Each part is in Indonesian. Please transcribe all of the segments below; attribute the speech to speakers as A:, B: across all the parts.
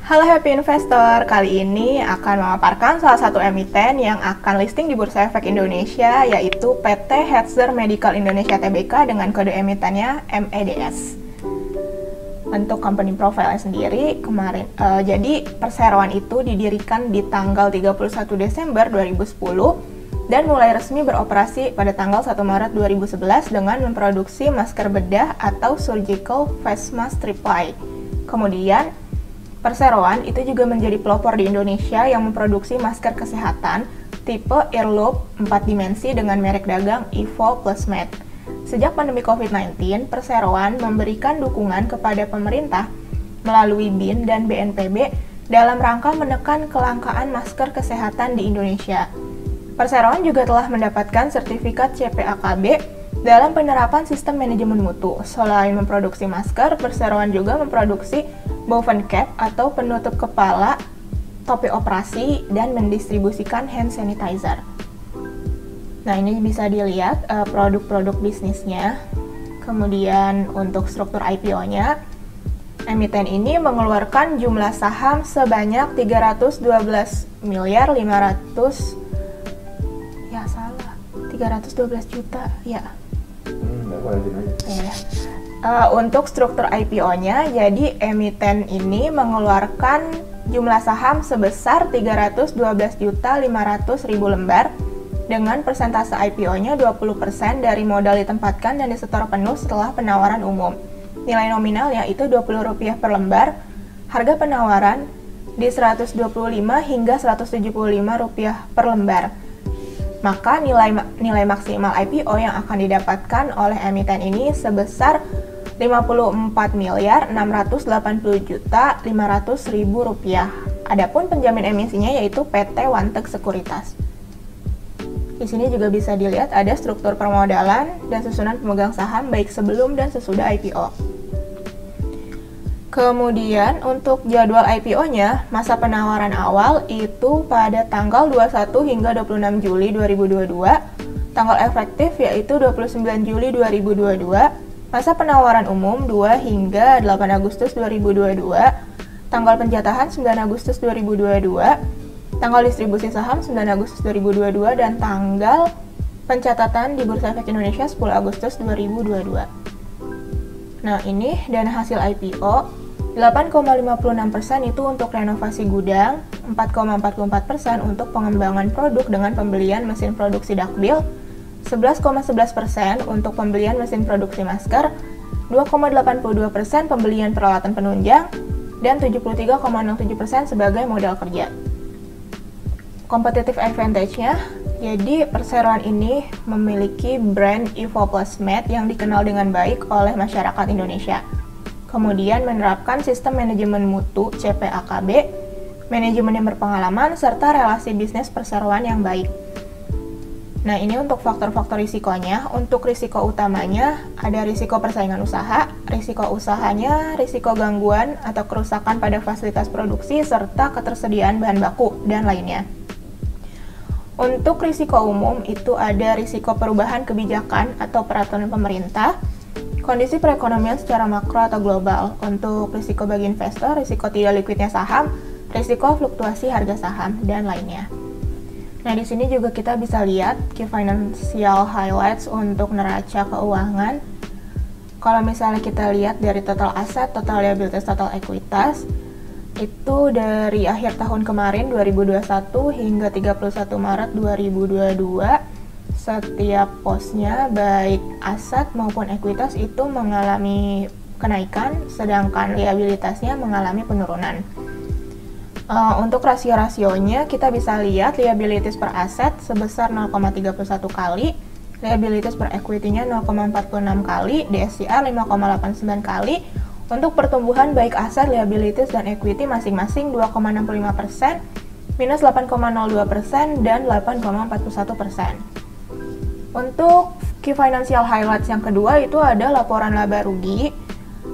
A: Halo Happy Investor, kali ini akan memaparkan salah satu emiten yang akan listing di Bursa Efek Indonesia, yaitu PT Hetzer Medical Indonesia Tbk dengan kode emitennya MEDS. Untuk company profile sendiri, jadi perseroan itu didirikan di tanggal 31 Desember 2010 dan mulai resmi beroperasi pada tanggal 1 Maret 2011 dengan memproduksi masker bedah atau surgical face mask triple. Kemudian, perseroan itu juga menjadi pelopor di Indonesia yang memproduksi masker kesehatan tipe earlobe 4 dimensi dengan merek dagang Evo Plus Med. Sejak pandemi COVID-19, perseroan memberikan dukungan kepada pemerintah melalui BIN dan BNPB dalam rangka menekan kelangkaan masker kesehatan di Indonesia. Perseroan juga telah mendapatkan sertifikat CPAKB dalam penerapan sistem manajemen mutu. Selain memproduksi masker, perseroan juga memproduksi boven cap atau penutup kepala, topi operasi, dan mendistribusikan hand sanitizer. Nah, ini bisa dilihat produk-produk bisnisnya. Kemudian untuk struktur IPO-nya, emiten ini mengeluarkan jumlah saham sebanyak 312 miliar 312 juta, ya. Untuk struktur IPO-nya, jadi emiten ini mengeluarkan jumlah saham sebesar 312.500.000 lembar dengan persentase IPO-nya 20% dari modal ditempatkan dan disetor penuh setelah penawaran umum. Nilai nominalnya itu Rp20 per lembar, harga penawaran di Rp125 hingga Rp175 per lembar. Maka nilai maksimal IPO yang akan didapatkan oleh emiten ini sebesar Rp54.680.500.000. Adapun penjamin emisinya yaitu PT Wantek Sekuritas. Di sini juga bisa dilihat ada struktur permodalan dan susunan pemegang saham baik sebelum dan sesudah IPO. Kemudian untuk jadwal IPO-nya, masa penawaran awal itu pada tanggal 21 hingga 26 Juli 2022, tanggal efektif yaitu 29 Juli 2022, masa penawaran umum 2 hingga 8 Agustus 2022, tanggal penjatahan 9 Agustus 2022, tanggal distribusi saham 9 Agustus 2022, dan tanggal pencatatan di Bursa Efek Indonesia 10 Agustus 2022. Nah, ini dana hasil IPO. 8,56% itu untuk renovasi gudang, 4,44% untuk pengembangan produk dengan pembelian mesin produksi dakbil, 11,11% untuk pembelian mesin produksi masker, 2,82% pembelian peralatan penunjang, dan 73,07% sebagai modal kerja. Competitive advantage-nya, jadi perseroan ini memiliki brand Evo Plus Med yang dikenal dengan baik oleh masyarakat Indonesia. Kemudian menerapkan sistem manajemen mutu CPAKB, manajemen yang berpengalaman, serta relasi bisnis perseroan yang baik. Nah, ini untuk faktor-faktor risikonya. Untuk risiko utamanya ada risiko persaingan usaha, risiko usahanya, risiko gangguan atau kerusakan pada fasilitas produksi, serta ketersediaan bahan baku, dan lainnya. Untuk risiko umum itu ada risiko perubahan kebijakan atau peraturan pemerintah, kondisi perekonomian secara makro atau global. Untuk risiko bagi investor, risiko tidak likuidnya saham, risiko fluktuasi harga saham, dan lainnya. Nah, di sini juga kita bisa lihat key financial highlights untuk neraca keuangan. Kalau misalnya kita lihat dari total aset, total liabilities, total ekuitas, itu dari akhir tahun kemarin 2021 hingga 31 Maret 2022, setiap posnya baik aset maupun ekuitas itu mengalami kenaikan, sedangkan liabilitasnya mengalami penurunan. Untuk rasio-rasionya kita bisa lihat liabilities per aset sebesar 0,31 kali, liabilities per equity-nya 0,46 kali, DSCR 5,89 kali. Untuk pertumbuhan baik aset, liabilities, dan equity masing-masing 2,65%, minus 8,02%, dan 8,41%. Untuk key financial highlights yang kedua itu ada laporan laba rugi,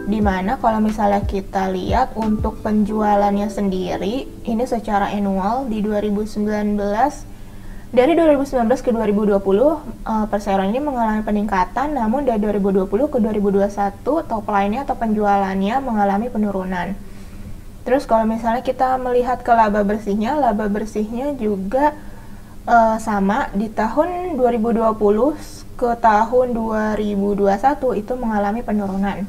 A: di mana kalau misalnya kita lihat untuk penjualannya sendiri, ini secara annual di 2019, dari 2019 ke 2020, perseroan ini mengalami peningkatan, namun dari 2020 ke 2021 top line-nya atau penjualannya mengalami penurunan. Terus kalau misalnya kita melihat ke laba bersihnya juga sama di tahun 2020 ke tahun 2021 itu mengalami penurunan.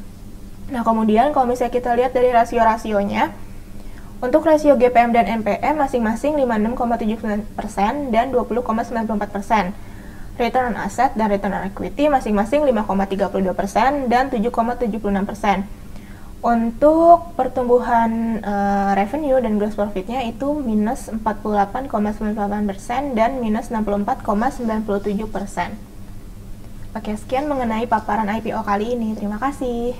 A: Nah, kemudian kalau misalnya kita lihat dari rasio-rasionya, untuk rasio GPM dan NPM masing-masing 56,79% dan 20,94%. Return on asset dan return on equity masing-masing 5,32% dan 7,76%. Untuk pertumbuhan revenue dan gross profitnya itu minus 48,98% dan minus 64,97%. Oke, sekian mengenai paparan IPO kali ini. Terima kasih.